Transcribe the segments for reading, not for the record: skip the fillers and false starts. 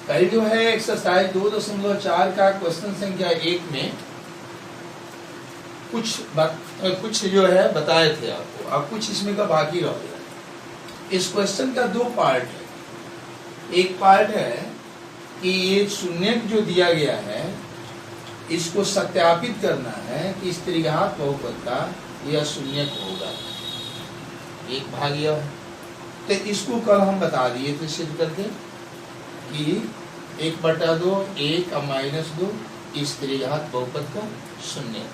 कल जो है एक्सरसाइज 2.4 का क्वेश्चन संख्या 1 में कुछ जो है बताए थे आपको, अब कुछ इसमें का बाकी रह गया। इस क्वेश्चन का 2 पार्ट है। एक पार्ट है कि ये शून्यक जो दिया गया है इसको सत्यापित करना है कि इस त्रिघात बहुपद का यह शून्यक होगा। एक भाग यह है, तो इसको कल हम बता दिए थे सिद्ध करके कि 1/2 1 और -2 इस त्रिघात बहुपद का शून्यक।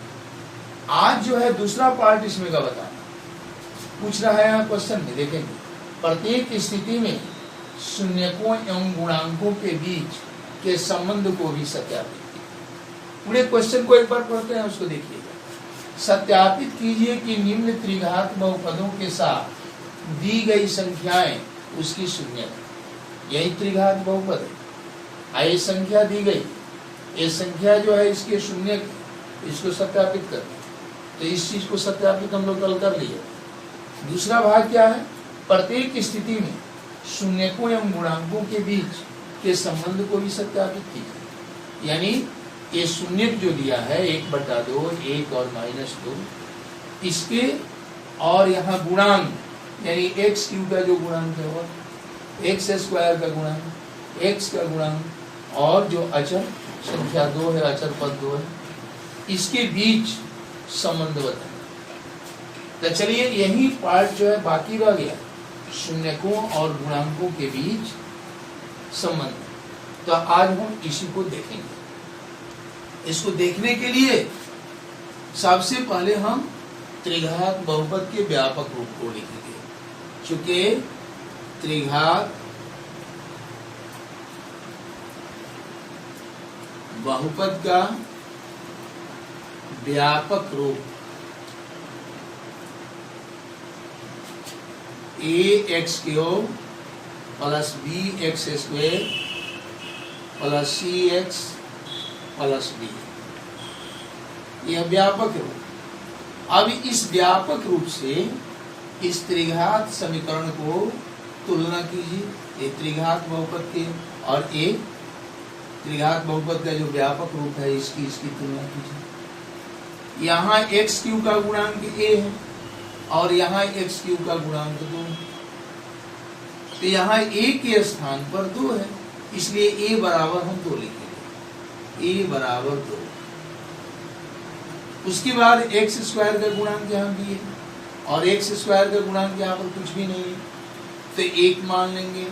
आज जो है दूसरा पार्ट इसमें का बताना पूछ रहा है यहाँ क्वेश्चन में। देखेंगे प्रत्येक स्थिति में शून्यकों एवं गुणांकों के बीच के संबंध को भी सत्यापित। पूरे क्वेश्चन को एक बार पढ़ते हैं, उसको देखिएगा। सत्यापित कीजिए कि निम्न त्रिघात बहुपदों के साथ दी गई संख्याएं उसकी शून्यक। यही त्रिघात बहुपद है। ये संख्या दी गई, ये संख्या जो है इसके शून्यक, इसको सत्यापित करना। तो इस चीज को सत्यापित हम लोग कल कर लिए। दूसरा भाग क्या है? प्रत्येक स्थिति में शून्यकों एवं गुणांकों के बीच के संबंध को भी सत्यापित कीजिए। यानी ये शून्यक जो दिया है 1/2 1 और -2 इसके, और यहाँ गुणांक यानी x³ का जो गुणांक है वो x² का गुणांक, x का गुणांक, और जो अचर संख्या 2 है, अचर पद 2 है, इसके बीच संबंध बताए। तो चलिए यही पार्ट जो है बाकी रह गया, शून्यकों और गुणांकों के बीच संबंध। तो आज हम इसी को देखेंगे। इसको देखने के लिए सबसे पहले हम त्रिघात बहुपद के व्यापक रूप को लिखेंगे। चूंकि त्रिघात बहुपद का व्यापक रूप ax³ + bx² + cx + d, यह व्यापक रूप। अब इस व्यापक रूप से इस त्रिघात समीकरण को तुलना कीजिए, ये त्रिघात बहुपद के और एक त्रिघात बहुपद का जो व्यापक रूप है इसकी तुलना कीजिए। यहाँ x³ का गुणांक a है और यहाँ x³ का गुणांक 2 है। तो यहाँ a के स्थान पर 2 है, इसलिए a बराबर हम 2 लिखेंगे, a बराबर 2। उसके बाद x² का गुणांक यहाँ भी है और x² का गुणांक यहाँ पर कुछ भी नहीं है, तो 1 मान लेंगे।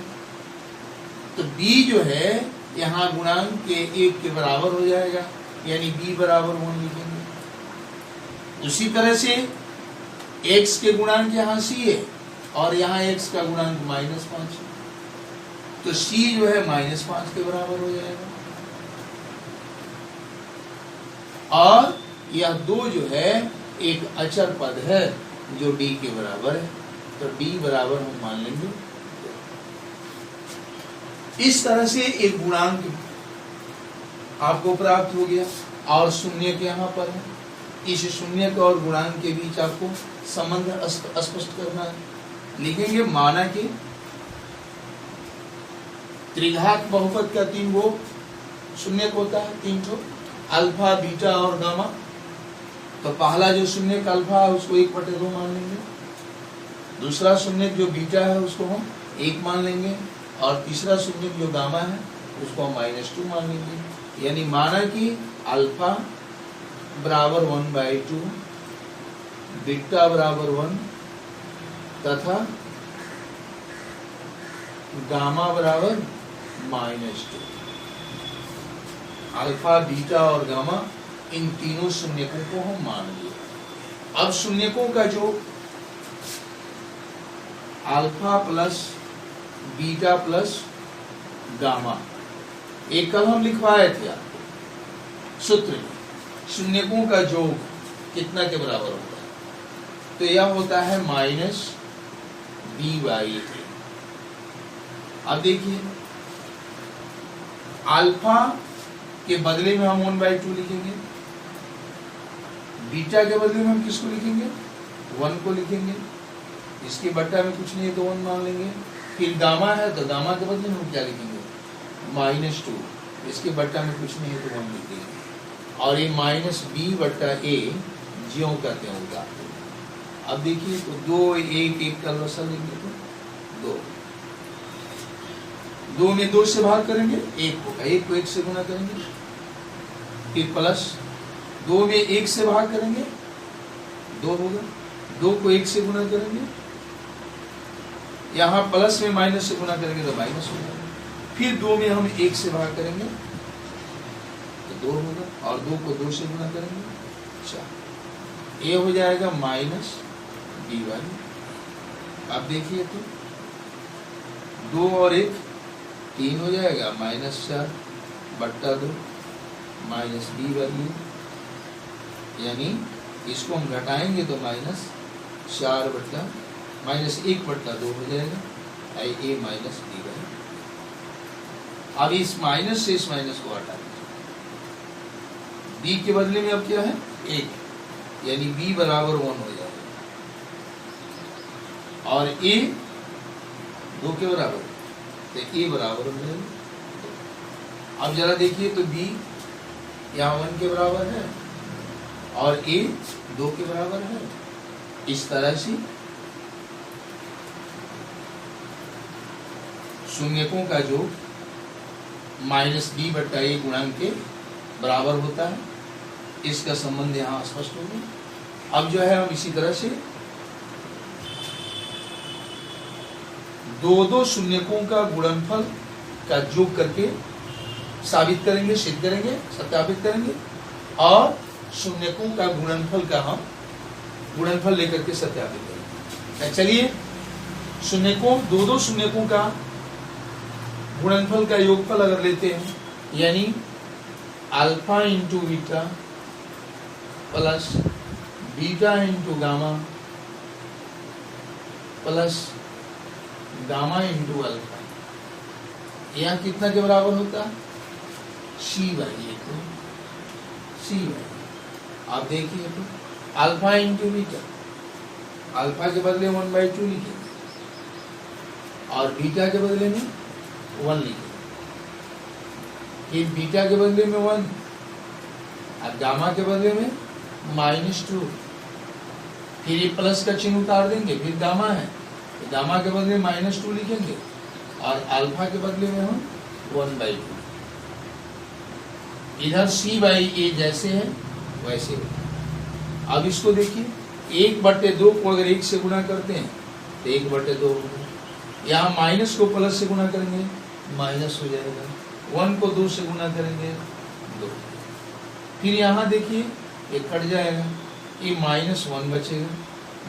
तो b जो है यहाँ गुणांक के 1 के बराबर हो जाएगा, यानी b बराबर 1 लिखेंगे। उसी तरह से x के गुणांक यहाँ c है और यहाँ x का गुणांक -5 है, तो c जो है -5 के बराबर हो जाएगा। और यह 2 जो है एक अचर पद है जो d के बराबर है, तो d बराबर हम मान लेंगे। इस तरह से एक गुणांक आपको प्राप्त हो गया और शून्यक यहाँ पर है। इस शून्यक और गुणांक के बीच आपको संबंध स्पष्ट करना है। लिखेंगे माना कि त्रिघात बहुपद का 3 गो शून्यक होता है, 3 ठो, अल्फा, बीटा और गामा। तो पहला जो शून्यक अल्फा है उसको 1/2 मान लेंगे, दूसरा शून्यक जो बीटा है उसको हम 1 मान लेंगे, और तीसरा शून्यक जो गामा है उसको हम -2 मान लेंगे। यानी माना कि अल्फा बराबर 1/2, बीटा बराबर 1 तथा गामा बराबर -2। अल्फा, बीटा और गामा इन तीनों शून्यकों को हम मान लिए। अब शून्यकों का जो alpha plus beta plus gamma, एक कल हम लिखवाए थे आपको सूत्र में, शून्यकों का योग कितना के बराबर होता है? तो यह होता है -b/a। अब देखिए अल्फा के बदले में हम 1/2 लिखेंगे, बीटा के बदले में हम किसको लिखेंगे? 1 को लिखेंगे, इसके बट्टा में कुछ नहीं है तो 1 मान लेंगे। फिर गामा है तो गामा के बदले में हम क्या लिखेंगे? -2, इसके बट्टा में कुछ नहीं है तो 1 लिख देंगे, और ये -b/a ज्यों कहते हैं उतार। अब देखिए तो 2 1 का लसा लेंगे तो 2 में 2 से भाग करेंगे 1 होगा, 1 को 1 से गुना करेंगे, फिर प्लस 2 में 1 से भाग करेंगे 2 होगा, 2 को 1 से गुना करेंगे, यहाँ प्लस में माइनस से गुना करेंगे तो माइनस हो जाएगा, फिर 2 में हम 1 से भाग करेंगे तो 2 होगा, और 2 को 2 से गुना करेंगे 4, ये हो जाएगा -dy। अब देखिए तो 2 और 1 3 हो जाएगा, -4/2 -b/a, यानी इसको हम घटाएंगे तो -1/2 हो जाएगा, a -b/। अब इस माइनस से इस माइनस को हटा दीजिए, b के बदले में अब क्या है 1, यानी b बराबर 1 हो जाएगा, और a 2 के बराबर तो a बराबर हो जाएगा। अब जरा देखिए तो b यहाँ 1 के बराबर है और a 2 के बराबर है। इस तरह से शून्यकों का जो -b/a गुणांक के बराबर होता है, इसका संबंध यहाँ स्पष्ट हो गया। अब जो है हम इसी तरह से दो शून्यकों का गुणनफल का योग करके साबित करेंगे, सिद्ध करेंगे, सत्यापित करेंगे, और शून्यकों का गुणनफल का हम गुणनफल लेकर के सत्यापित करेंगे। चलिए शून्यकों दो शून्यकों का गुणनफल का योगफल अगर लेते हैं, यानी alpha into beta plus beta into gamma plus gamma into alpha, यहाँ कितना के बराबर होता है c/a। आप देखिए तो अल्फा इंटू बीटा, अल्फा के बदले 1/2 लिखेंगे और बीटा के बदले में 1 लिखेंगे, फिर बीटा के बदले में 1 और गामा के बदले में -2, फिर ये प्लस का चिन्ह उतार देंगे, फिर गामा है तो गामा के बदले -2 लिखेंगे और अल्फा के बदले में हम 1/2। इधर c/a जैसे है वैसे। अब इसको देखिए 1/2 को अगर 1 से गुणा करते हैं तो 1/2 होगा, यहाँ माइनस को प्लस से गुणा करेंगे माइनस हो जाएगा, 1 को 2 से गुणा करेंगे 2, फिर यहाँ देखिए ये कट जाएगा, ये -1 बचेगा,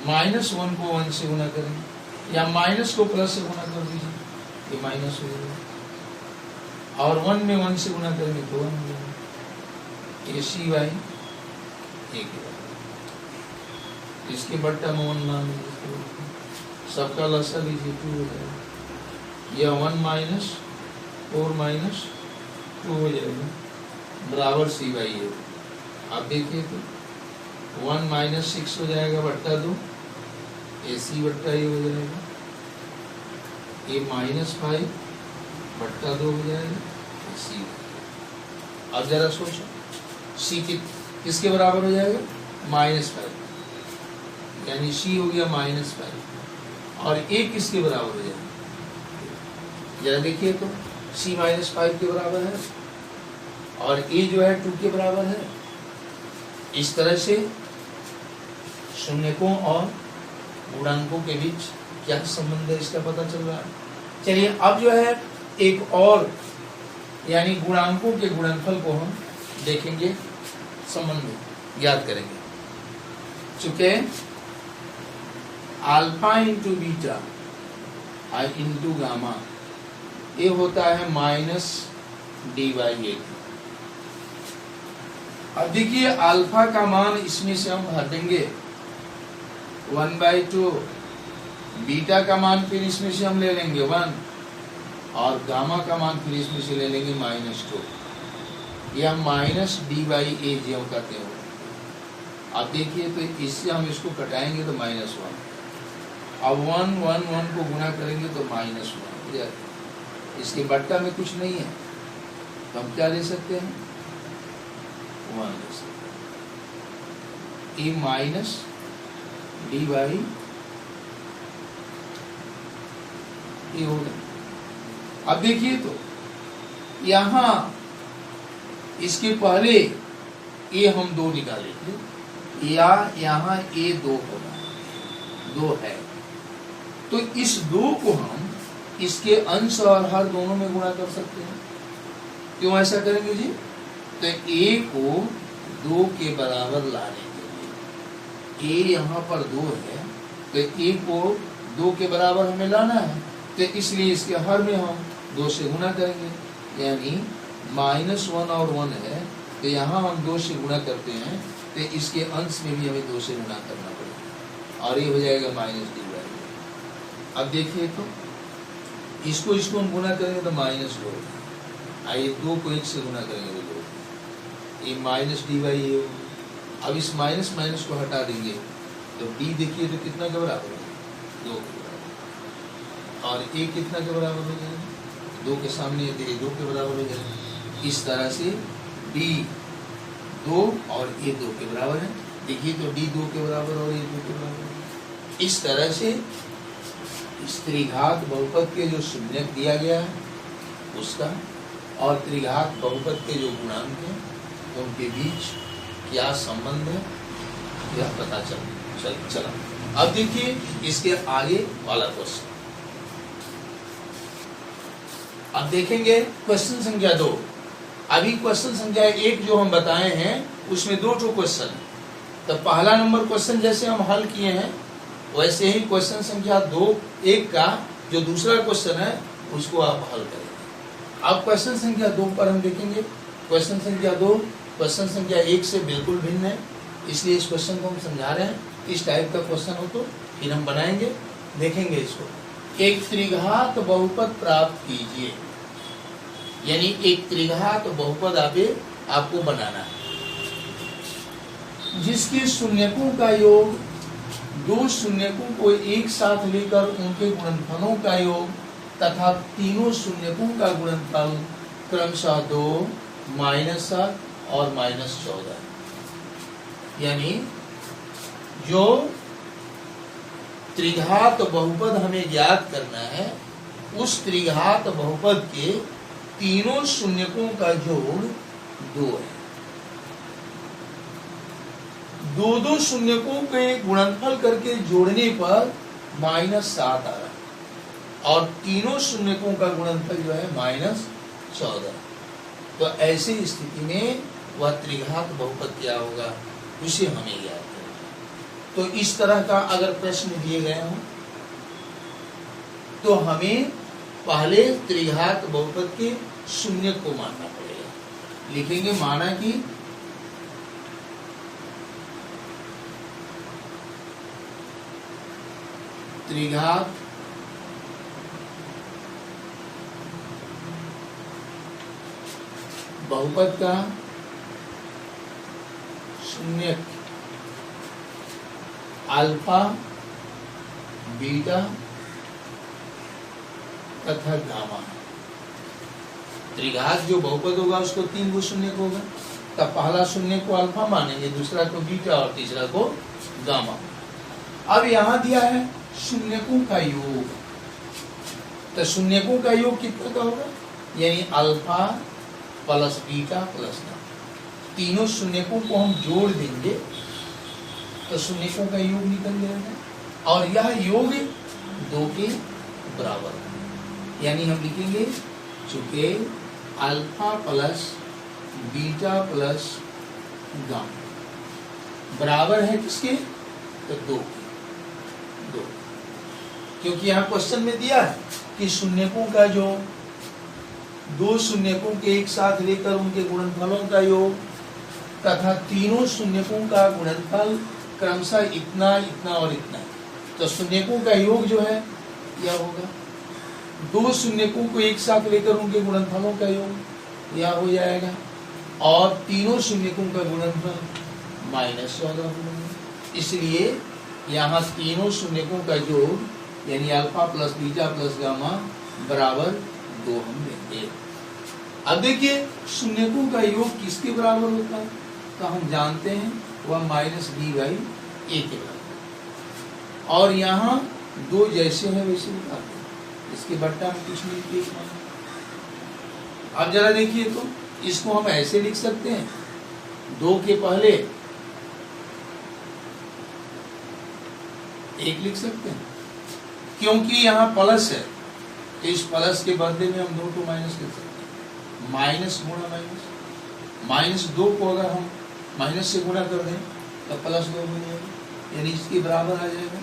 -1 को 1 से गुणा करेंगे, या माइनस को प्लस से गुणा कर दीजिए, ये माइनस हो जाएगा, और 1 में 1 से गुणा करेंगे तो 1 हो जाएगा, ये c/a के बराबर। इसके बट्टा में 1 मान लीजिए, सबका लसा लीजिए 2 हो जाएगा, यह 1 - 4 - 2 हो जाएगा बराबर c/a। आप देखिए तो 1 - 6 हो जाएगा बट्टा 2, ये c/a हो जाएगा, ये -5/2 हो जाएगा c। अब जरा सोचो c किसके बराबर हो जाएगा -5, यानी c हो गया -5, और a किसके बराबर हो जाएगा, जरा देखिए तो c -5 के बराबर है और a जो है 2 के बराबर है। इस तरह से शून्यकों और गुणांकों के बीच क्या संबंध है इसका पता चल रहा है। चलिए अब जो है एक और यानी गुणांकों के गुणनफल को हम देखेंगे, संबंध याद करेंगे। चूंकि alpha into beta into gamma ये होता है -dy/a। अब देखिए अल्फा का मान इसमें से हम हटेंगे 1/2, बीटा का मान फिर इसमें से हम ले लेंगे 1, और गामा का मान फिर इसमें से ले लेंगे -2, या -d/a जो कहते हैं। अब देखिए तो इससे हम इसको कटाएंगे तो -1, अब 1 को गुणा करेंगे तो -1 हो जाएगा, इसके बट्टा में कुछ नहीं है तो हम क्या ले सकते हैं, 1 ले सकते हैं। ए माइनस डी बाई ए हो गया। अब देखिए तो यहां इसके पहले ए हम 2 निकाले थे, या यहाँ ए 2 होगा, 2 है तो इस 2 को हम इसके अंश और हर दोनों में गुणा कर सकते हैं। क्यों ऐसा करेंगे जी, तो ए को 2 के बराबर लाने के लिए, ए यहाँ पर 2 है तो ए को 2 के बराबर हमें लाना है, तो इसलिए इसके हर में हम 2 से गुणा करेंगे, यानी -1 और 1 है तो यहाँ हम 2 से गुणा करते हैं तो इसके अंश में भी हमें 2 से गुणा करना पड़ेगा और ये हो जाएगा -d बाई। अब देखिए तो इसको हम गुणा करेंगे तो -2, आइए 2 को 1 से गुणा करेंगे तो 2, ये -d बाई ये होगा। अब इस माइनस को हटा देंगे तो d देखिए तो कितना के बराबर है, 2 के बराबर, और a कितना के बराबर हो जाएगा, 2 के सामने 2 के बराबर हो जाएगा। इस तरह से d 2 और a 2 के बराबर है, देखिए तो d 2 के बराबर और a 2 के बराबर है। इस तरह से त्रिघात बहुपद के जो शून्यक दिया गया है उसका और त्रिघात बहुपद के जो गुणांक है उनके बीच क्या संबंध है यह पता चला। अब देखिए इसके आगे वाला क्वेश्चन, अब देखेंगे क्वेश्चन संख्या 2। अभी क्वेश्चन संख्या 1 जो हम बताए हैं उसमें 2 क्वेश्चन है, तो पहला नंबर क्वेश्चन जैसे हम हल किए हैं वैसे ही क्वेश्चन संख्या 1 का जो दूसरा क्वेश्चन है उसको आप हल करेंगे। अब क्वेश्चन संख्या 2 पर हम देखेंगे। क्वेश्चन संख्या 2 क्वेश्चन संख्या 1 से बिल्कुल भिन्न है, इसलिए इस क्वेश्चन को हम समझा रहे हैं। इस टाइप का क्वेश्चन हो तो फिर हम बनाएंगे, देखेंगे इसको। एक त्रिघात बहुपद प्राप्त कीजिए, यानी एक त्रिघात बहुपद आपको बनाना है जिसके शून्यकों का योग 2 शून्यकों को एक साथ लेकर उनके गुणनफलों का योग तथा तीनों शून्यकों का गुणनफल क्रमशः 2, -7 और -14, यानी जो त्रिघात बहुपद हमें ज्ञात करना है उस त्रिघात बहुपद के तीनों शून्यकों का जोड़ 2 है। 2 शून्यकों के गुणनफल करके जोड़ने पर -7 आ रहा है और तीनों शून्यकों का गुणनफल जो है -14। तो ऐसी स्थिति में वह त्रिघात बहुपद क्या होगा उसे हमें याद करना। तो इस तरह का अगर प्रश्न दिए गए हों तो हमें पहले त्रिघात बहुपद के शून्य को मानना पड़ेगा। लिखेंगे माना कि त्रिघात बहुपद का शून्य अल्फा, बीटा तथा गामा। त्रिघात जो बहुपद होगा उसको 3 गो शून्य होगा, तब पहला शून्य को अल्फा मानेंगे, दूसरा को बीटा और तीसरा को गामा। अब यहाँ दिया है शून्यकों का योग, तो शून्यकों का योग कितना का होगा, यानी alpha plus beta plus gamma. तीनों शून्यकों को हम जोड़ देंगे तो शून्यकों का योग निकल जाएगा और यह योग 2 के बराबर है। यानी हम लिखेंगे चूंकि alpha plus beta plus gamma बराबर है किसके, तो 2 के। 2 क्योंकि यहाँ क्वेश्चन में दिया है कि शून्यकों का जो 2 शून्यकों के एक साथ लेकर उनके गुणनफलों का योग तथा तीनों शून्यकों का गुणनफल क्रमशः इतना इतना और इतना। तो शून्यकों का योग जो है यह होगा 2 शून्यकों को एक साथ लेकर उनके गुणनफलों का योग यह हो जाएगा और तीनों शून्यकों का गुणनफल -14 होगा। इसलिए यहाँ तीनों शून्यकों का योग यानी alpha plus beta plus gamma बराबर 2 हम लेंगे। अब देखिए शून्यकों का योग किसके बराबर होता है, तो हम जानते हैं वह -b/a के बराबर। और यहाँ 2 जैसे हैं वैसे बताते हैं, इसके बट्टा में कुछ नहीं लिखना। अब जरा देखिए तो इसको हम ऐसे लिख सकते हैं, 2 के पहले 1 लिख सकते हैं, क्योंकि यहाँ प्लस है तो इस प्लस के बदले में हम 2 को माइनस लिख सकते हैं। माइनस गुणा माइनस, -2 को अगर हम माइनस से गुणा कर दें तो +2 हो जाएगा, यानी इसके बराबर आ जाएगा।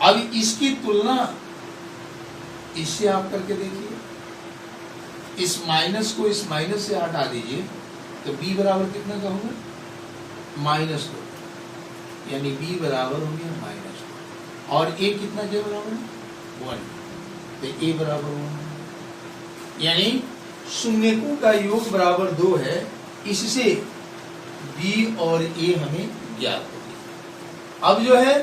अब इसकी तुलना इससे आप करके देखिए, इस माइनस को इस माइनस से हटा दीजिए तो b बराबर कितना का होगा, -2, यानी b बराबर हो गया -2। और a कितना के बराबर है, 1, तो a बराबर 1, यानी शून्यकों का योग बराबर 2 है। इससे b और a हमें ज्ञात हो गया। अब जो है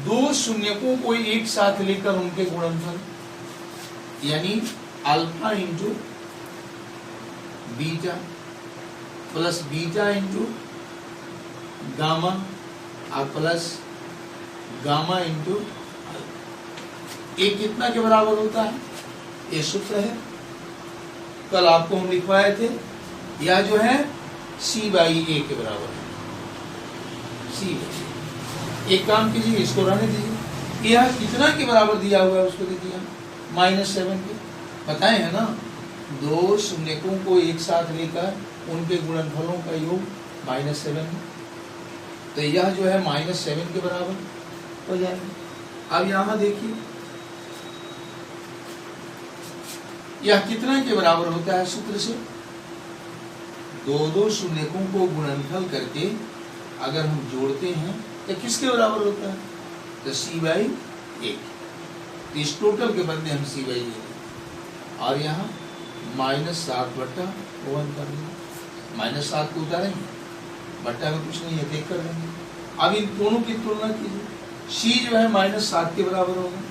2 शून्यकों को एक साथ लेकर उनके गुणनफल, यानी alpha into beta plus beta into gamma और प्लस गामा इंटू अल्फा, ये कितना के बराबर होता है, ये सूत्र है, कल आपको हम लिखवाए थे। यह जो है c/a के बराबर है, c/a। एक काम कीजिए, इसको रहने दीजिए। यह कितना के बराबर दिया हुआ है उसको देखिए, -7 के बताए हैं ना। 2 शून्यकों को एक साथ लेकर उनके गुणनफलों का योग -7 है, तो यह जो है -7 के बराबर हो जाएगा। अब यहां देखिए यह कितना के बराबर होता है सूत्र से, 2 शून्यकों को गुणनफल करके अगर हम जोड़ते हैं तो किसके बराबर होता है, तो c/a। इस टोटल के बदले हम c/a और यहाँ -7/1 कर देंगे, -7 को उतारेंगे, बट्टा में कुछ नहीं है, देख कर देंगे। अब इन दोनों की तुलना कीजिए, c जो है -7 के बराबर होगा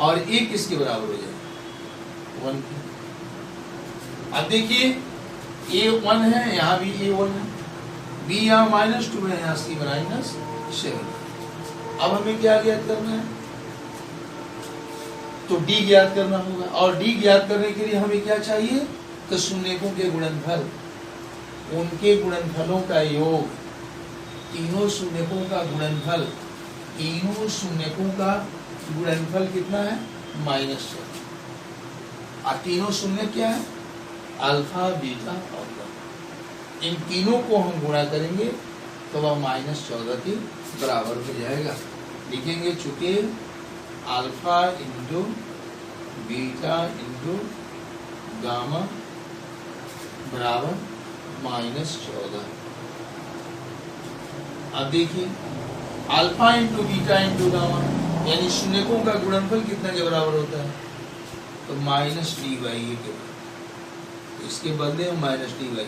और a किसके बराबर हो जाएगा, 1 के। अब देखिए a 1 है, यहाँ भी a 1 है, b यहाँ -2 है, यहाँ c -7। अब हमें क्या ज्ञात करना है, तो d ज्ञात करना होगा। और d ज्ञात करने के लिए हमें क्या चाहिए, तो शून्यकों के गुणनफल, उनके गुणनफलों का योग, तीनों शून्यकों का गुणनफल, तीनों शून्यकों का गुणनफल कितना है, -7। और तीनों शून्य क्या है, अल्फा बीटा और गामा। इन तीनों को हम गुणा करेंगे तो वह -14 के बराबर हो जाएगा। लिखेंगे चूंकि alpha into beta into gamma बराबर -14। अब देखिए alpha into beta into gamma, यानी शून्यकों का गुणनफल कितना के बराबर होता है, तो -d/a के बराबर। इसके बदले हम -d/a,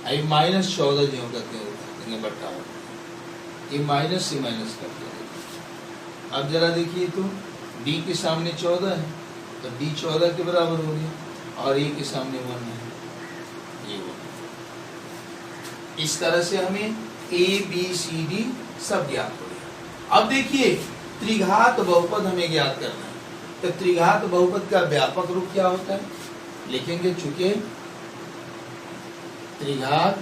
आई -14 जो करते हैं बट्टा, ये माइनस से माइनस करते हैं। अब जरा देखिए तो d के सामने 14 है तो d 14 के बराबर हो गया और a के सामने 1 है, ये 1। इस तरह से हमें a b c d सब ज्ञात हो गया। अब देखिए त्रिघात बहुपद हमें ज्ञात करना है, तो त्रिघात बहुपद का व्यापक रूप क्या होता है, लिखेंगे चूंकि त्रिघात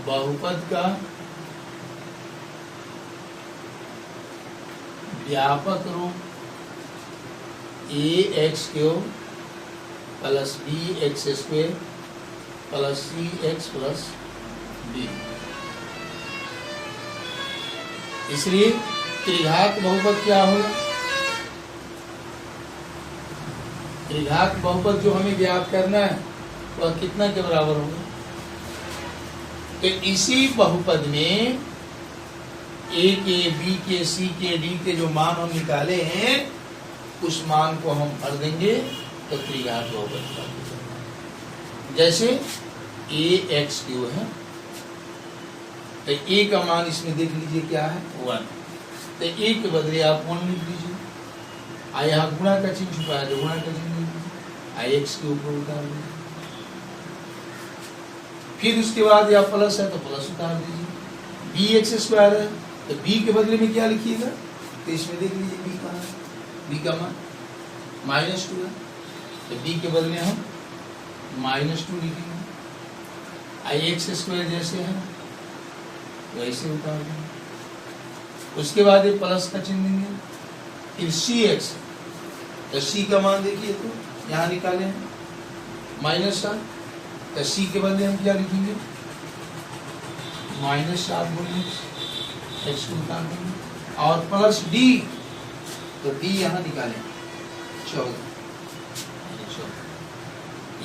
बहुपद का व्यापक रूप ax³ plus bx² plus cx plus d। इसलिए त्रिघात बहुपद क्या होगा, त्रिघात बहुपद जो हमें ज्ञात करना है वह कितना के बराबर होगा, तो इसी बहुपद में a के b के c के d के जो मान हम निकाले हैं उस मान को हम भर देंगे तो त्रिघात बहुपद प्राप्त होगा। जैसे ax³ है तो ए का मान इसमें देख लीजिए क्या है 1, तो ए के बदले आप 1 लिख दीजिए। आई यहाँ गुणा का चिन्ह छुपाया तो गुणा का चिन्ह लिख दीजिए, आई एक्स के ऊपर उतार दीजिए। फिर उसके बाद या प्लस है तो प्लस उतार दीजिए, बी एक्स स्क्वायर है तो बी के बदले में क्या लिखिएगा, तो इसमें देख लीजिए बी का है, बी का मान -2 है तो बी के बदले हम -2 लिखेंगे। आई एक्स स्क्वायर जैसे है वैसे उतार देंगे। उसके बाद ये प्लस का चिन्ह देंगे, फिर सी एक्स तो सी का मान देखिए तो यहाँ निकाले हैं -7, तो सी के बदले हम क्या लिखेंगे -7 बोलिए एक्स को उतार देंगे, और प्लस डी तो डी यहाँ निकालें 14,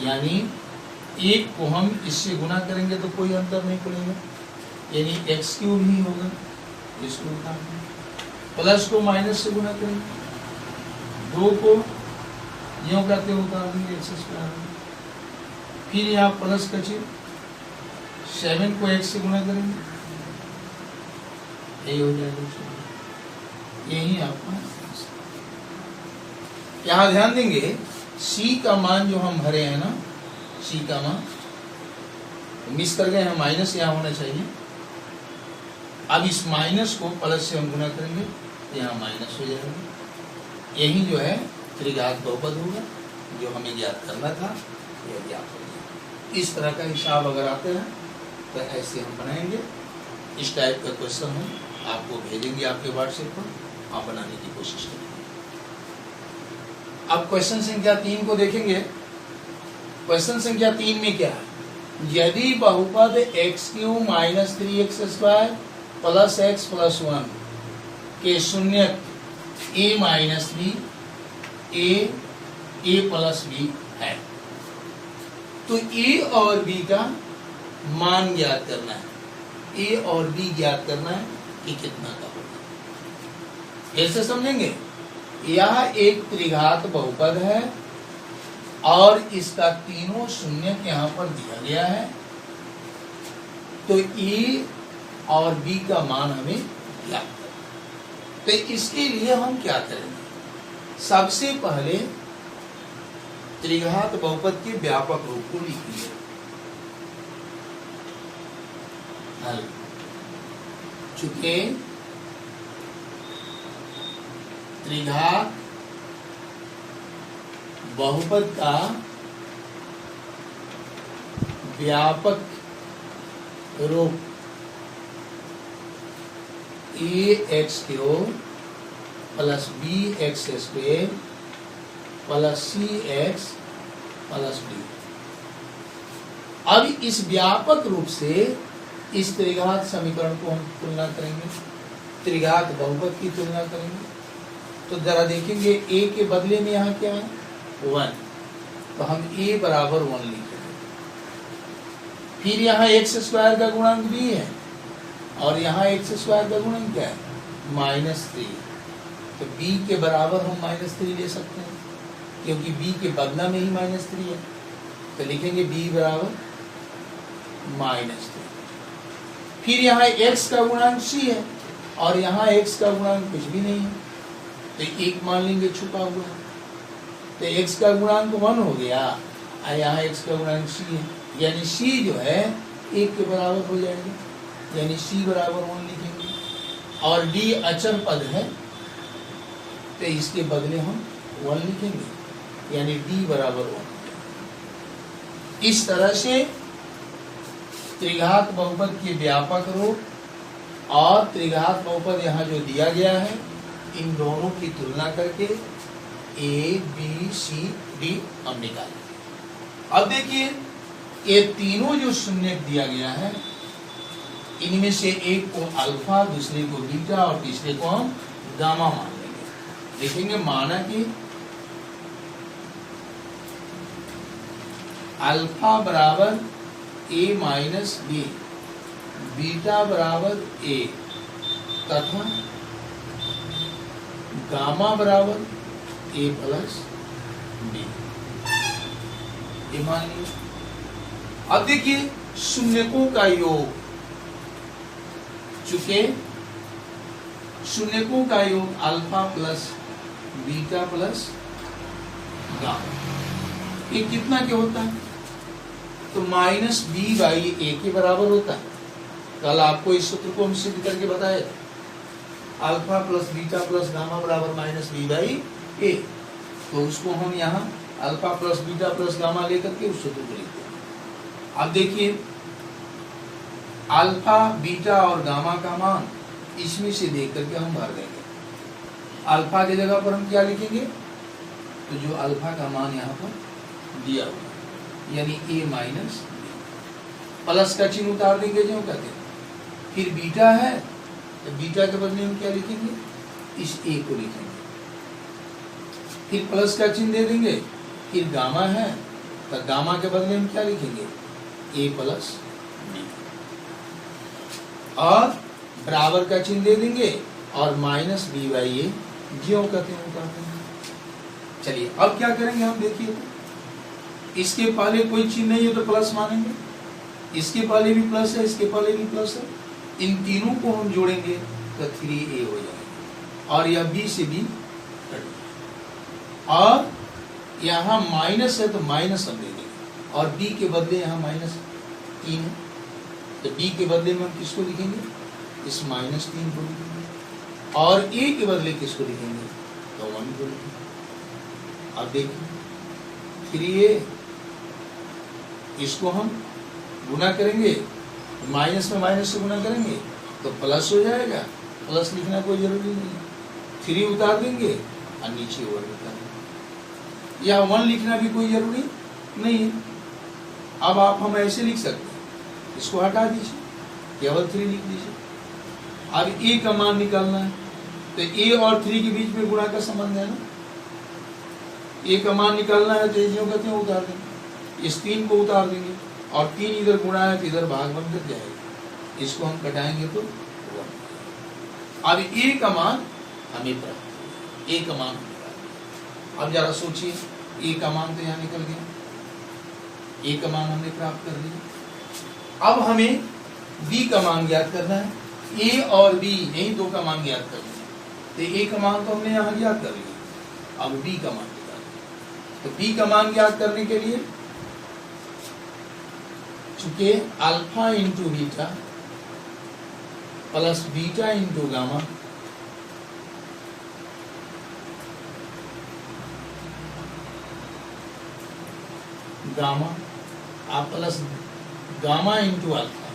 यानी एक को हम इससे गुना करेंगे तो कोई अंतर नहीं पड़ेगा, यानी एक्स क्यूब ही होगा, इसको उतार देंगे। प्लस को माइनस से गुना करेंगे, 2 को यूं करते उतार देंगे एक्स स्क्वायर, फिर यहाँ प्लस का चिन्ह, 7 को एक्स से गुना करेंगे, यही हो जाएगा, यही आपका। यहाँ ध्यान देंगे सी का मान जो हम भरे हैं ना, सी का मान मिस कर गए हैं, माइनस यहाँ होना चाहिए। अब इस माइनस को प्लस से हम गुना करेंगे तो यहाँ माइनस हो जाएगा, यही जो है त्रिघात बहुपद होगा जो हमें ज्ञात करना था, यह ज्ञात हो गया। इस तरह का हिसाब अगर आते हैं तो ऐसे हम बनाएंगे। इस टाइप का क्वेश्चन हम आपको भेजेंगे आपके व्हाट्सएप पर, आप बनाने की कोशिश करेंगे। अब क्वेश्चन संख्या 3 को देखेंगे। क्वेश्चन संख्या 3 में क्या है, यदि बहुपद x³ - 3x² + x + 1 के शून्यक a - b a + b है, तो a और b का मान ज्ञात करना है, a और b ज्ञात करना है कि कितना का होगा। कैसे समझेंगे, यह एक त्रिघात बहुपद है और इसका तीनों शून्यक यहाँ पर दिया गया है, तो a और b का मान हमें ज्ञात करना। तो इसके लिए हम क्या करेंगे, सबसे पहले त्रिघात बहुपद के व्यापक रूप को लिखिए। चूंकि त्रिघात बहुपद का व्यापक रूप ax³ + bx² + cx + d। अब इस व्यापक रूप से इस त्रिघात समीकरण को हम तुलना करेंगे, त्रिघात बहुपद की तुलना करेंगे। तो जरा देखेंगे a के बदले में यहाँ क्या है 1, तो हम a = 1 लिखेंगे। फिर यहाँ x² का गुणांक b है और यहाँ x² का गुणांक क्या है -3, तो b के बराबर हम -3 ले सकते हैं क्योंकि b के बदला में ही -3 है, तो लिखेंगे b = -3। फिर यहाँ x का गुणांक c है और यहाँ x का गुणांक कुछ भी नहीं है, तो एक मान लेंगे छुपा हुआ, तो x का गुणांक 1 हो गया और यहाँ x का गुणांक c है, यानी c जो है 1 के बराबर हो जाएगा, यानी c = 1 लिखेंगे। और d अचर पद है तो इसके बदले हम 1 लिखेंगे, यानी d = 1। इस तरह से त्रिघात बहुपद के व्यापक रूप और त्रिघात बहुपद यहाँ जो दिया गया है, इन दोनों की तुलना करके a b c d हम निकालेंगे। अब देखिए ये तीनों जो शून्य दिया गया है, इनमें से एक को अल्फा, दूसरे को बीटा और तीसरे को हम गामा मान लेंगे। देखेंगे माना कि alpha = a - b, beta = a तथा गामा = a + b, ये मान लीजिए। अब देखिए शून्यकों का योग, चूंकि शून्यकों का योग alpha plus beta plus gamma, ये कितना क्या होता है? तो माइनस बी बाई ए के बराबर होता है। कल आपको इस सूत्र को हम सिद्ध करके बताया था, alpha plus beta plus gamma बराबर माइनस बी बाई ए। तो उसको हम यहाँ alpha plus beta plus gamma लेकर के उस सूत्र को लिखते हैं। अब देखिए, अल्फा बीटा और गामा का मान इसमें से देख करके हम भर देंगे। अल्फा की जगह पर हम क्या लिखेंगे? तो जो अल्फा का मान यहाँ पर दिया हुआ यानी ए माइनस प्लस का चिन्ह उतार देंगे जो कहते हैं। फिर बीटा है तो बीटा के बदले हम क्या लिखेंगे? इस ए को लिखेंगे। फिर प्लस का चिन्ह दे देंगे। फिर गामा है तो गामा के बदले हम क्या लिखेंगे? ए प्लस बी, और बराबर का चिन्ह दे देंगे और माइनस बी बाई ए जो कहते हैं उतार देंगे। चलिए अब क्या करेंगे हम देखिए, तो इसके पहले कोई चिन्ह नहीं है तो प्लस मानेंगे, इसके पहले भी प्लस है, इसके पहले भी प्लस है, इन तीनों को हम जोड़ेंगे तो 3a हो जाएगा और यह b से b कट, और यहाँ माइनस है तो माइनस हम दे देंगे और b के बदले यहाँ माइनस 3 है तो b के बदले में हम किसको लिखेंगे? इस माइनस 3 को लिखेंगे, और a के बदले किसको लिखेंगे? तो 1 को लिखेंगे। अब देखिए 3a, इसको हम गुना करेंगे, माइनस में माइनस से गुना करेंगे तो प्लस हो जाएगा, प्लस लिखना कोई जरूरी नहीं है। 3 उतार देंगे और नीचे 1 उतार देंगे, या 1 लिखना भी कोई जरूरी नहीं है। अब आप हम ऐसे लिख सकते हैं, इसको हटा दीजिए, केवल 3 लिख दीजिए। अब a का मान निकालना है तो a और 3 के बीच में गुणा का संबंध है ना, a का मान निकालना है तो जो कहते हैं उतार देंगे, इस 3 को उतार देंगे और 3 इधर गुणा है तो इधर भाग बनकर जाएगा, इसको हम कटाएंगे तो 1। अब a का मान हमें प्राप्त, a का मान अब जरा सोचिए, a का मान तो यहाँ निकल गया, a का मान हमने प्राप्त कर लिया। अब हमें b का मान ज्ञात करना है, a और b यही दो का मान ज्ञात करना है, तो a का मान तो हमने यहाँ ज्ञात कर लिया, अब b का मान तो b का मान ज्ञात करने के लिए चूंकि alpha into beta plus beta into gamma gamma plus gamma into alpha,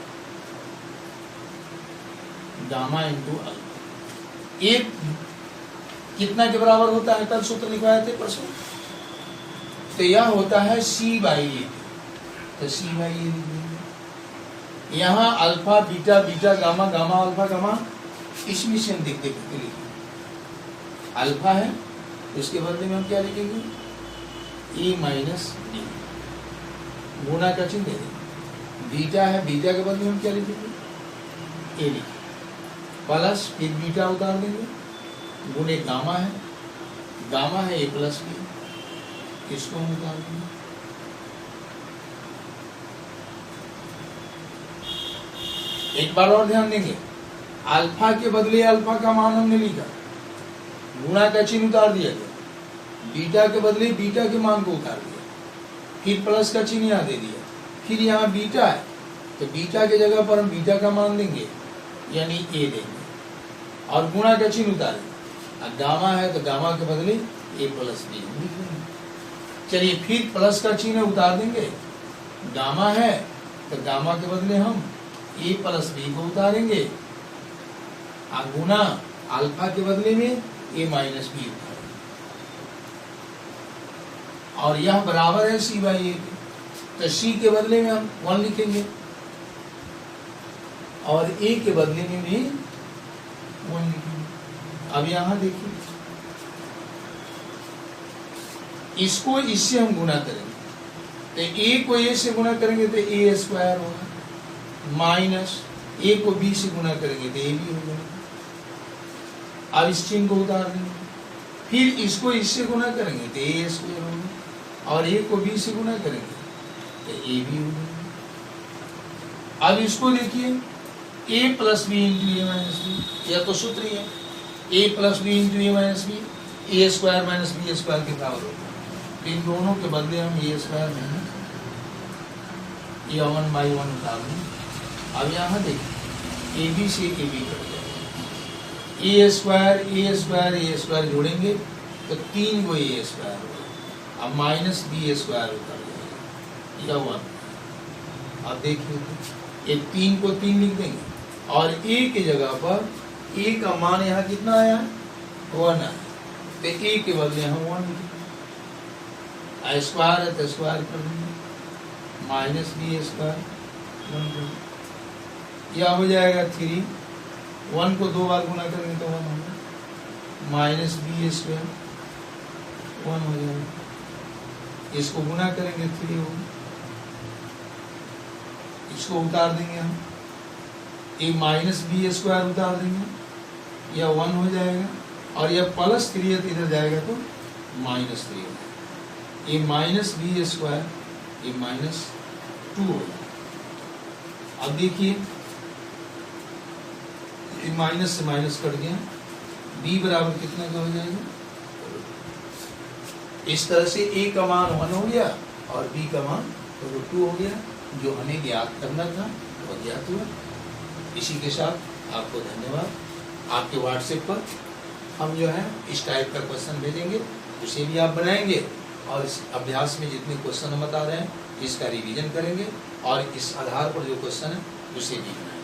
gamma into alpha एक कितना के बराबर होता है? कल सूत्र लिखवाए थे परसों, तो यह होता है c बाई ए, तो c बाई ए लिख देंगे। यहाँ alpha beta beta gamma gamma alpha gamma, इसमें से हम देख देख के लिखेंगे। अल्फा है तो इसके बदले में हम क्या लिखेंगे? ए माइनस डी, गुणा का चिन्ह दे देंगे। बीटा है, बीटा के बदले में हम क्या लिखेंगे? ए लिखेंगे, प्लस फिर बीटा उतार देंगे, गुणे गामा है, गामा है ए प्लस बी, इसको हम उतार देंगे। एक बार और ध्यान देंगे, अल्फा के बदले अल्फा का मान हमने लिखा, गुणा का चिन्ह उतार दिया गया, बीटा के बदले बीटा के मान को उतार दिया, फिर प्लस का चिन्ह यहाँ दे दिया, फिर यहाँ बीटा है तो बीटा की जगह पर हम बीटा का मान देंगे यानी ए देंगे और गुणा का चिन्ह उतारेंगे, और गामा है तो गामा के बदले ए प्लस बी लिख देंगे। चलिए फिर प्लस का चिन्ह उतार देंगे, गामा है तो गामा के बदले हम ए प्लस बी को उतारेंगे, और गुना अल्फा के बदले में ए माइनस बी उतारेंगे, और यह बराबर है सी बाई ए के, तो सी के बदले में हम 1 लिखेंगे और ए के बदले में भी 1 लिखेंगे। अब यहां देखिए, इसको इससे हम गुणा करेंगे तो ए को ए से गुणा करेंगे तो ए स्क्वायर होगा, माइनस ए को बी से गुणा करेंगे तो ए बी हो जाएगा। अब इस चिन्ह को उतार देंगे, फिर इसको इससे गुणा करेंगे तो ए स्क्वायर होगा, और ए को बी से गुणा करेंगे तो ए बी हो जाएगा। अब इसको देखिए, ए प्लस बी इंटू ए माइनस बी, यह तो सूत्र ही है। ए प्लस बी इंटू ए माइनस बी, ए स्क्वायर माइनस बी स्क्वायर के बराबर होता है। तो इन दोनों के बदले हम ए स्क्वायर माइनस या 1/1 उतार दें। अब यहाँ देखिए ए बी से ए बी कट जाएगा, ए स्क्वायर जोड़ेंगे तो 3 को ए स्क्वायर होगा। अब माइनस बी स्क्वायर उतार जाएगा या 1। अब देखिए ये 3 को 3 लिख देंगे और ए की जगह पर ए का मान यहाँ कितना आया, 1 आया, तो ए के बदले हम 1 लिखेंगे। स्क्वायर है तो स्क्वायर कर देंगे, माइनस बी स्क्वायर यह हो जाएगा 3, 1 को 2 बार गुना करेंगे तो 1 होगा, माइनस बी स्क्वायर 1 हो जाएगा। इसको गुना करेंगे 3 होगा, इसको उतार देंगे हम, ये माइनस बी स्क्वायर उतार देंगे, यह 1 हो जाएगा और यह प्लस 3 है तो इधर जाएगा तो माइनस 3 हो जाएगा। ये माइनस बी स्क्वायर ये माइनस 2 हो जाएगा। अब देखिए ये माइनस से माइनस कट गया, b बराबर कितना का हो जाएगा। इस तरह से a का मान 1 हो गया और b का मान √2 हो गया। जो हमें ज्ञात करना था वो ज्ञात हुआ। इसी के साथ आपको धन्यवाद। आपके व्हाट्सएप पर हम जो है इस टाइप का क्वेश्चन भेजेंगे, उसे भी आप बनाएंगे और इस अभ्यास में जितने क्वेश्चन हम बता रहे हैं इसका रिवीजन करेंगे और इस आधार पर जो क्वेश्चन है उसे भी बनाएंगे।